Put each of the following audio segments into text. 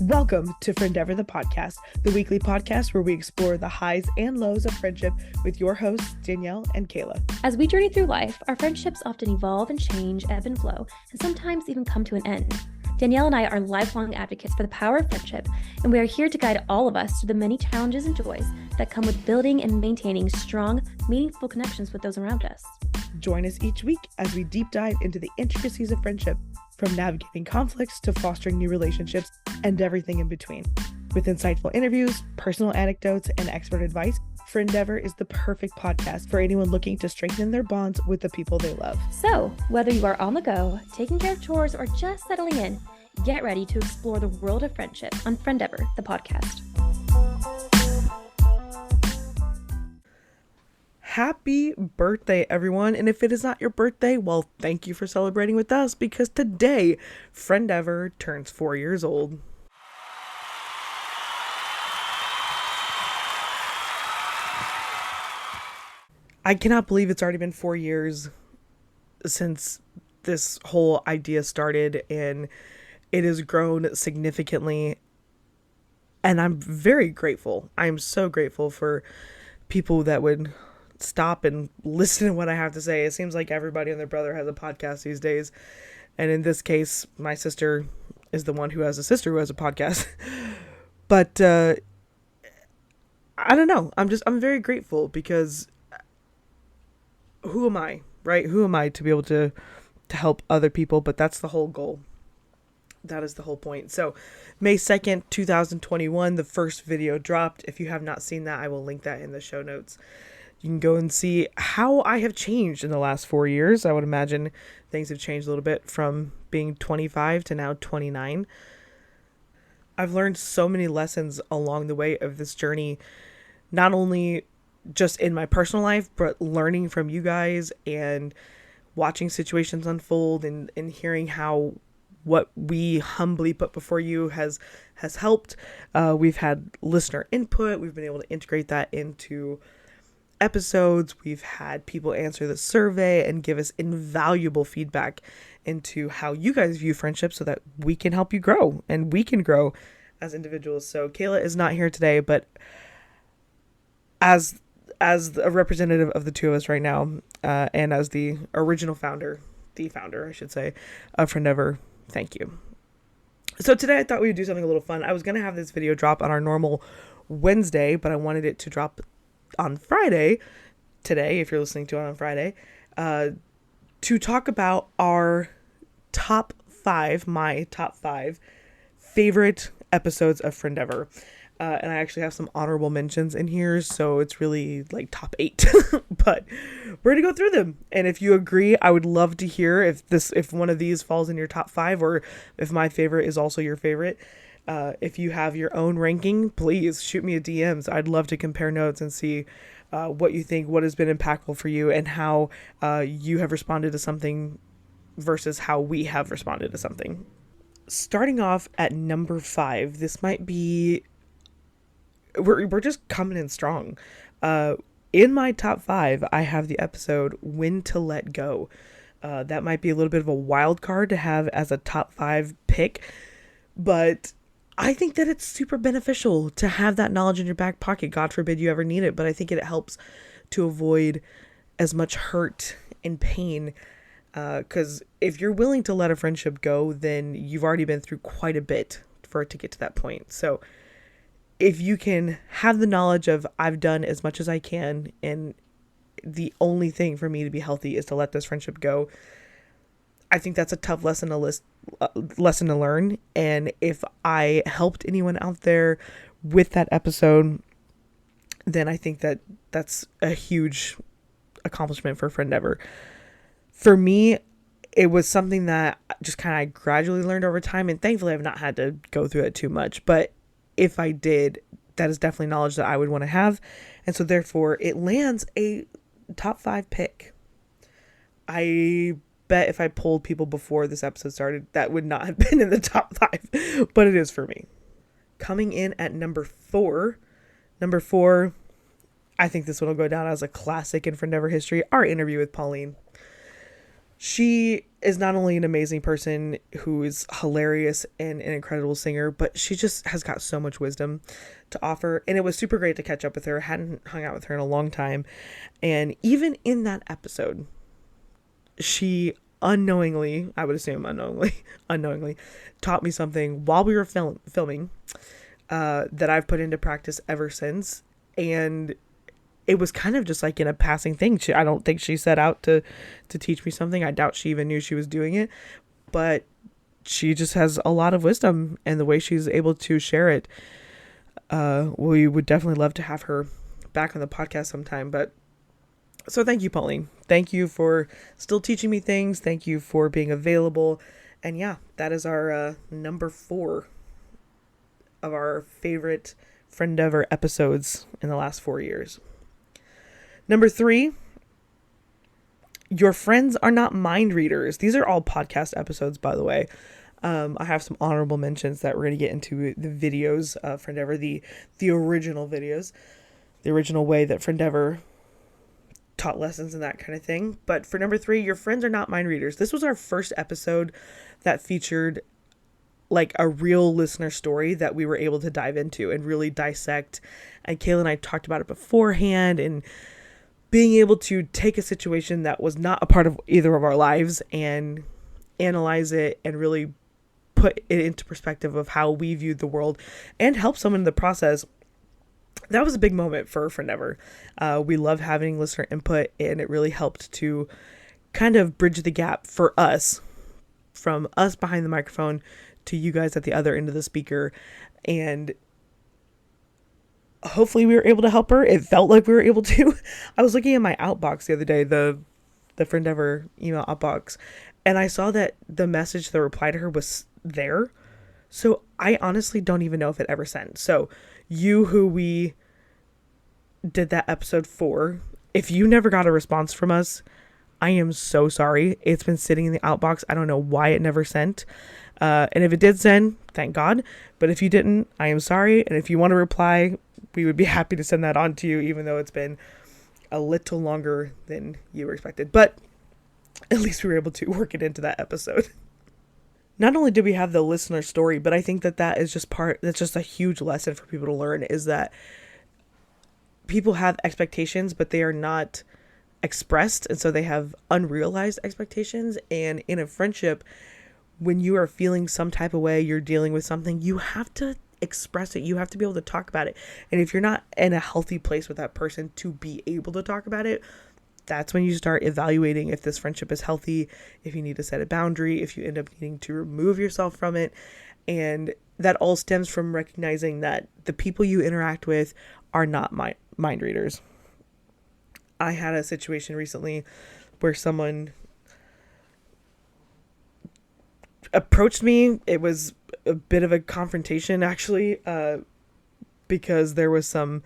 Welcome to Friendeavor, the podcast, the weekly podcast where we explore the highs and lows of friendship with your hosts, Danielle and Kayla. As we journey through life, our friendships often evolve and change, ebb and flow, and sometimes even come to an end. Danielle and I are lifelong advocates for the power of friendship, and we are here to guide all of us through the many challenges and joys that come with building and maintaining strong, meaningful connections with those around us. Join us each week as we deep dive into the intricacies of friendship, from navigating conflicts to fostering new relationships and everything in between. With insightful interviews, personal anecdotes, and expert advice, Friendeavor is the perfect podcast for anyone looking to strengthen their bonds with the people they love. So, whether you are on the go, taking care of chores, or just settling in, get ready to explore the world of friendship on Friendeavor, the podcast. Happy birthday, everyone. And if it is not your birthday, well, thank you for celebrating with us, because today, Friendeavor turns 4 years old. I cannot believe it's already been 4 years since this whole idea started, and it has grown significantly. And I'm very grateful. I'm so grateful for people that would stop and listen to what I have to say. It seems like everybody and their brother has a podcast these days. And in this case, my sister is the one who has a sister who has a podcast. But I don't know. I'm very grateful, because who am I, right? Who am I to be able to help other people? But that's the whole goal. That is the whole point. So May 2nd, 2021, the first video dropped. If you have not seen that, I will link that in the show notes. You can go and see how I have changed in the last 4 years. I would imagine things have changed a little bit from being 25 to now 29. I've learned so many lessons along the way of this journey, not only just in my personal life, but learning from you guys and watching situations unfold and hearing how what we humbly put before you has helped. We've had listener input. We've been able to integrate that into episodes. We've had people answer the survey and give us invaluable feedback into how you guys view friendship, so that we can help you grow and we can grow as individuals. So Kayla is not here today, but as a representative of the two of us right now, and as the original founder, I should say, of Friendeavor, thank you. So today I thought we would do something a little fun. I was going to have this video drop on our normal Wednesday, but I wanted it to drop on Friday, today, if you're listening to it on Friday, to talk about our my top five favorite episodes of Friendeavor. And I actually have some honorable mentions in here, so it's really like top 8, but we're gonna go through them. And if you agree, I would love to hear if one of these falls in your top 5, or if my favorite is also your favorite. If you have your own ranking, please shoot me a DMs. I'd love to compare notes and see what you think, what has been impactful for you, and how you have responded to something versus how we have responded to something. Starting off at number 5, this might be, we're just coming in strong. In my top 5, I have the episode When to Let Go. That might be a little bit of a wild card to have as a top 5 pick, but I think that it's super beneficial to have that knowledge in your back pocket. God forbid you ever need it, but I think it helps to avoid as much hurt and pain. Because if you're willing to let a friendship go, then you've already been through quite a bit for it to get to that point. So if you can have the knowledge of, I've done as much as I can, and the only thing for me to be healthy is to let this friendship go, I think that's a tough lesson to learn. And if I helped anyone out there with that episode, then I think that that's a huge accomplishment for Friendeavor. For me, it was something that just kind of gradually learned over time, and thankfully I've not had to go through it too much. But if I did, that is definitely knowledge that I would want to have. And so therefore it lands a top 5 pick. I bet if I polled people before this episode started, that would not have been in the top 5, but it is for me. Coming in at number 4, I think this one will go down as a classic in Friendeavor history, our interview with Pauline. She is not only an amazing person who is hilarious and an incredible singer, but she just has got so much wisdom to offer. And it was super great to catch up with her. I hadn't hung out with her in a long time. And even in that episode, she unknowingly, I would assume unknowingly, taught me something while we were filming that I've put into practice ever since. And it was kind of just like in a passing thing. I don't think she set out to teach me something. I doubt she even knew she was doing it, but she just has a lot of wisdom, and the way she's able to share it, we would definitely love to have her back on the podcast sometime. But so thank you, Pauline. Thank you for still teaching me things. Thank you for being available. And yeah, that is our number 4 of our favorite Friendeavor episodes in the last 4 years. Number 3, your friends are not mind readers. These are all podcast episodes, by the way. I have some honorable mentions that we're going to get into the videos of Friendeavor, the original videos, the original way that Friendeavor taught lessons and that kind of thing. But for number 3, your friends are not mind readers. This was our first episode that featured like a real listener story that we were able to dive into and really dissect. And Kayla and I talked about it beforehand, and being able to take a situation that was not a part of either of our lives and analyze it and really put it into perspective of how we viewed the world and help someone in the process. That was a big moment for Friendeavor. We love having listener input, and it really helped to kind of bridge the gap for us, from us behind the microphone to you guys at the other end of the speaker. And hopefully we were able to help her. It felt like we were able to. I was looking at my outbox the other day, the Friendeavor email outbox, and I saw that the message, the reply to her was there. So I honestly don't even know if it ever sent. So you, who we did that episode for, if you never got a response from us, I am so sorry. It's been sitting in the outbox. I don't know why it never sent. And if it did send, thank God. But if you didn't, I am sorry. And if you want to reply, we would be happy to send that on to you, even though it's been a little longer than you were expected. But at least we were able to work it into that episode. Not only did we have the listener story, but I think that is just that's just a huge lesson for people to learn, is that people have expectations, but they are not expressed. And so they have unrealized expectations. And in a friendship, when you are feeling some type of way, you're dealing with something, you have to express it. You have to be able to talk about it. And if you're not in a healthy place with that person to be able to talk about it, that's when you start evaluating if this friendship is healthy, if you need to set a boundary, if you end up needing to remove yourself from it. And that all stems from recognizing that the people you interact with are not mind readers. I had a situation recently where someone approached me. It was a bit of a confrontation, actually, because there was some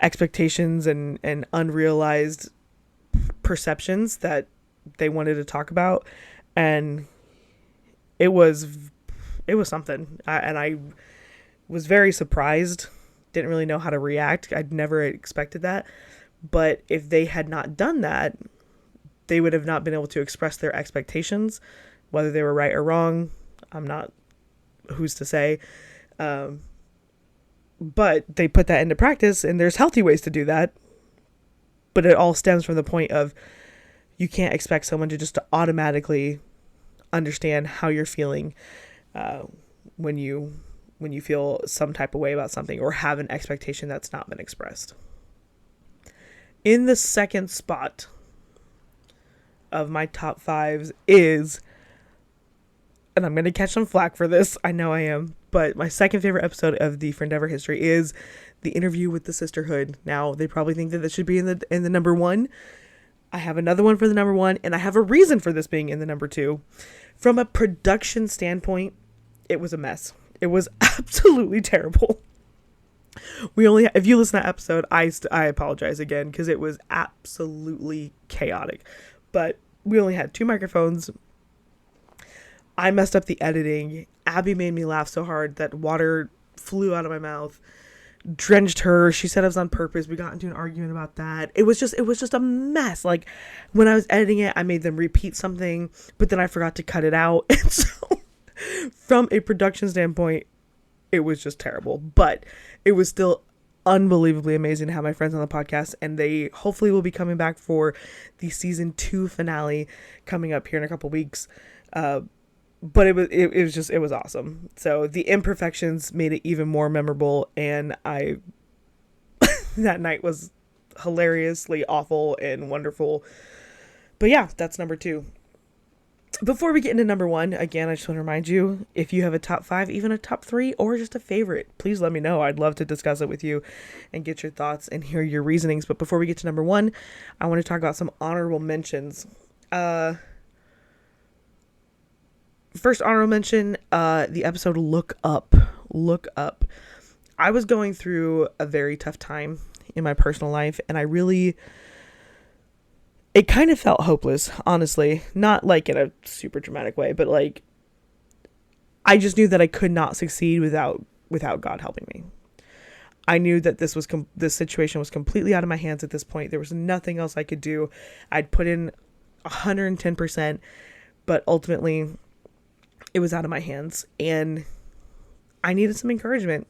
expectations and unrealized perceptions that they wanted to talk about, and it was something. I was very surprised, didn't really know how to react. I'd never expected that. But if they had not done that, they would have not been able to express their expectations, whether they were right or wrong. I'm not, who's to say. But they put that into practice, and there's healthy ways to do that. But it all stems from the point of, you can't expect someone to just automatically understand how you're feeling when you feel some type of way about something or have an expectation that's not been expressed. In the second spot of my top 5s is, and I'm going to catch some flack for this, I know I am, but my second favorite episode of the Friendeavor history is the interview with the sisterhood. Now, they probably think that this should be in the number 1. I have another one for the number 1, and I have a reason for this being in the number 2. From a production standpoint, it was a mess. It was absolutely terrible. If you listen to that episode, I apologize again, because it was absolutely chaotic. But we only had 2 microphones. I messed up the editing. Abby made me laugh so hard that water flew out of my mouth. drenched her. She said it was on purpose. We got into an argument about that. It was just a mess. Like, when I was editing it, I made them repeat something, but then I forgot to cut it out. And so from a production standpoint, it was just terrible, but it was still unbelievably amazing to have my friends on the podcast, and they hopefully will be coming back for the season 2 finale coming up here in a couple weeks. But it was awesome. So the imperfections made it even more memorable, and that night was hilariously awful and wonderful. But yeah, that's number 2. Before we get into number 1, again, I just want to remind you, if you have a top 5, even a top 3, or just a favorite, please let me know. I'd love to discuss it with you and get your thoughts and hear your reasonings. But before we get to number 1, I want to talk about some honorable mentions. First honorable mention, the episode Look Up. Look Up. I was going through a very tough time in my personal life, and it kind of felt hopeless, honestly. Not like in a super dramatic way, but like, I just knew that I could not succeed without God helping me. I knew that this situation was completely out of my hands at this point. There was nothing else I could do. I'd put in 110%, but ultimately it was out of my hands, and I needed some encouragement.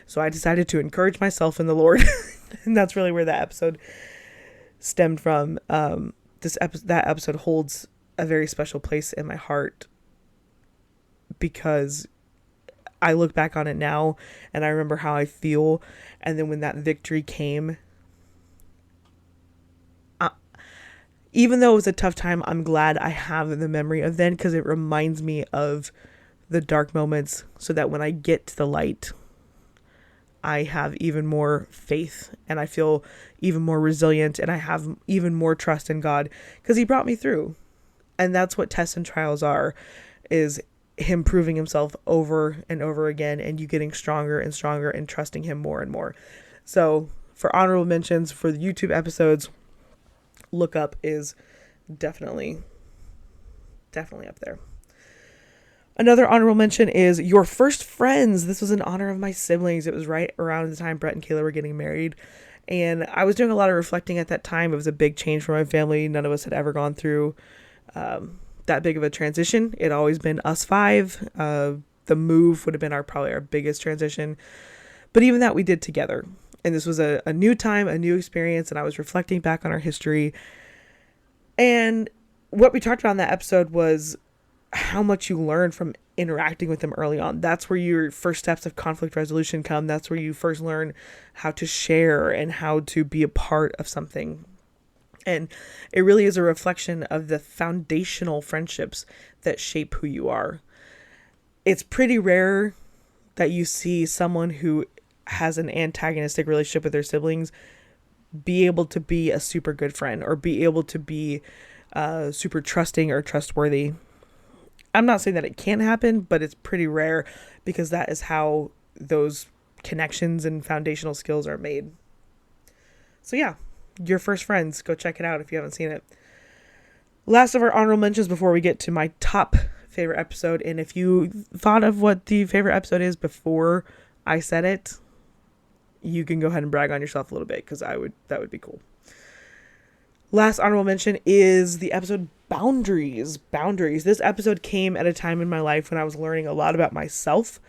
So I decided to encourage myself in the Lord. And that's really where that episode stemmed from. That episode holds a very special place in my heart, because I look back on it now and I remember how I feel. And then when that victory came, even though it was a tough time, I'm glad I have the memory of then, because it reminds me of the dark moments, so that when I get to the light, I have even more faith, and I feel even more resilient, and I have even more trust in God, because he brought me through. And that's what tests and trials are, is him proving himself over and over again, and you getting stronger and stronger and trusting him more and more. So for honorable mentions for the YouTube episodes, Look Up is definitely up there. Another honorable mention is Your First Friends. This was in honor of my siblings. It was right around the time Brett and Kayla were getting married. And I was doing a lot of reflecting at that time. It was a big change for my family. None of us had ever gone through that big of a transition. It had always been us 5. The move would have been probably our biggest transition. But even that we did together. And this was a new time, a new experience. And I was reflecting back on our history. And what we talked about in that episode was how much you learn from interacting with them early on. That's where your first steps of conflict resolution come. That's where you first learn how to share and how to be a part of something. And it really is a reflection of the foundational friendships that shape who you are. It's pretty rare that you see someone who has an antagonistic relationship with their siblings be able to be a super good friend, or be able to be super trusting or trustworthy. I'm not saying that it can't happen, but it's pretty rare, because that is how those connections and foundational skills are made. So yeah, Your First Friends. Go check it out if you haven't seen it. Last of our honorable mentions before we get to my top favorite episode. And if you thought of what the favorite episode is before I said it, you can go ahead and brag on yourself a little bit, because that would be cool. Last honorable mention is the episode Boundaries. This episode came at a time in my life when I was learning a lot about myself,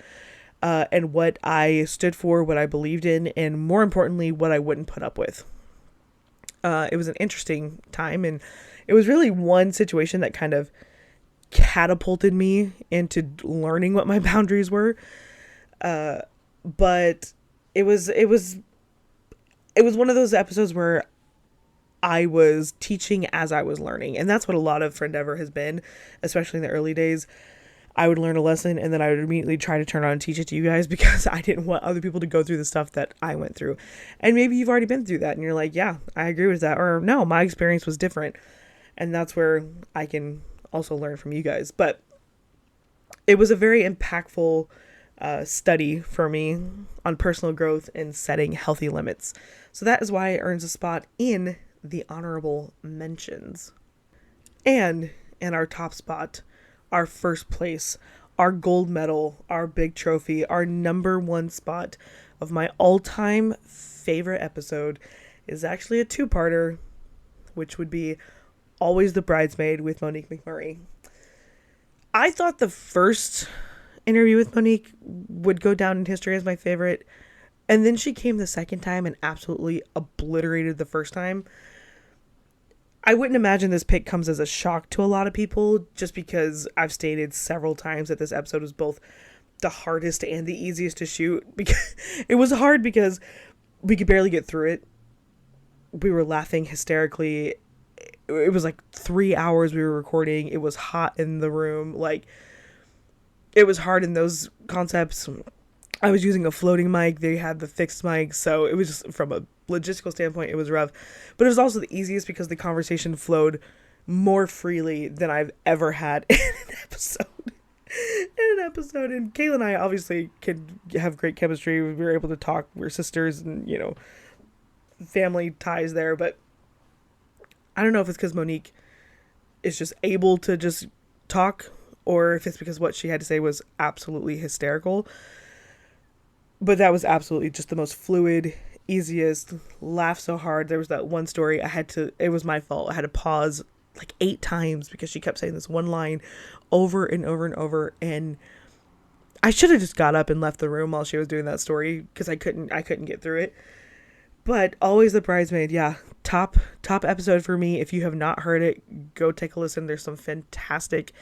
and what I stood for, what I believed in, and more importantly, what I wouldn't put up with. It was an interesting time, and it was really one situation that kind of catapulted me into learning what my boundaries were. But it was one of those episodes where I was teaching as I was learning. And that's what a lot of Friendeavor has been, especially in the early days. I would learn a lesson and then I would immediately try to turn on and teach it to you guys, because I didn't want other people to go through the stuff that I went through. And maybe you've already been through that and you're like, yeah, I agree with that. Or no, my experience was different. And that's where I can also learn from you guys. But it was a very impactful study for me on personal growth and setting healthy limits. So that is why it earns a spot in the honorable mentions. And in our top spot, our first place, our gold medal, our big trophy, our number 1 spot of my all-time favorite episode is actually a two-parter, which would be Always the Bridesmaid with Monique McMurray. I thought the first interview with Monique would go down in history as my favorite, and then she came the second time and absolutely obliterated the first time. I wouldn't imagine this pick comes as a shock to a lot of people, just because I've stated several times that this episode was both the hardest and the easiest to shoot. Because it was hard because we could barely get through it. We were laughing hysterically. It was like 3 hours we were recording. It was hot in the room. Like, it was hard in those concepts. I was using a floating mic. They had the fixed mic. So it was just, from a logistical standpoint, it was rough. But it was also the easiest because the conversation flowed more freely than I've ever had in an episode. And Kayla and I obviously could have great chemistry. We were able to talk. We're sisters and, family ties there. But I don't know if it's because Monique is just able to just talk, or if it's because what she had to say was absolutely hysterical. But that was absolutely just the most fluid, easiest, laugh so hard. There was that one story it was my fault. I had to pause like 8 times because she kept saying this one line over and over and over. And I should have just got up and left the room while she was doing that story because I couldn't get through it. But Always the Bridesmaid, yeah, top episode for me. If you have not heard it, go take a listen. There's some fantastic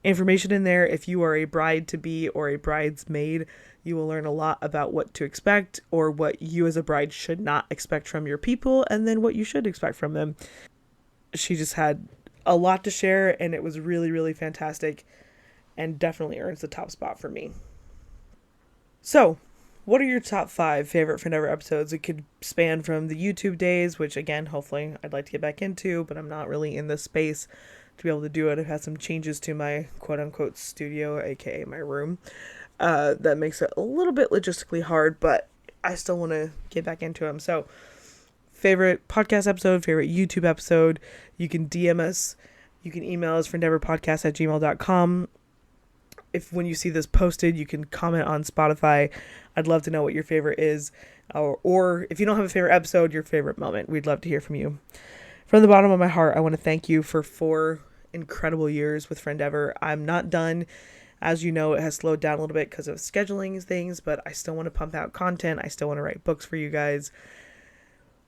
information in there. If you are a bride-to-be or a bridesmaid, you will learn a lot about what to expect, or what you as a bride should not expect from your people, and then what you should expect from them. She just had a lot to share, and it was really, really fantastic, and definitely earns the top spot for me. So, what are your top 5 favorite Friendeavor episodes? It could span from the YouTube days, which again, hopefully I'd like to get back into, but I'm not really in the space to be able to do it. I've had some changes to my quote-unquote studio, aka my room. That makes it a little bit logistically hard, but I still want to get back into them. So, favorite podcast episode, favorite YouTube episode, you can DM us. You can email us, friendeavorpodcast@gmail.com. If when you see this posted, you can comment on Spotify. I'd love to know what your favorite is. Or if you don't have a favorite episode, your favorite moment. We'd love to hear from you. From the bottom of my heart, I want to thank you for 4 incredible years with Friendeavor. I'm not done. As you know, it has slowed down a little bit because of scheduling things, but I still want to pump out content. I still want to write books for you guys.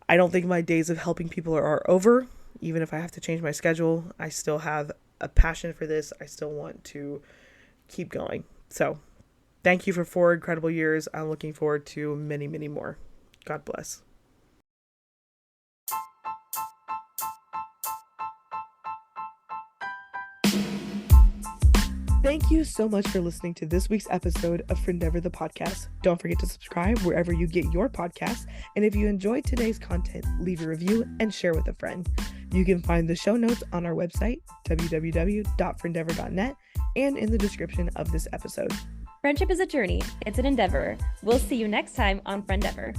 I don't think my days of helping people are over. Even if I have to change my schedule, I still have a passion for this. I still want to keep going. So thank you for 4 incredible years. I'm looking forward to many, many more. God bless. Thank you so much for listening to this week's episode of Friendeavor the podcast. Don't forget to subscribe wherever you get your podcasts. And if you enjoyed today's content, leave a review and share with a friend. You can find the show notes on our website, www.friendeavor.net, and in the description of this episode. Friendship is a journey. It's an endeavor. We'll see you next time on Friendeavor.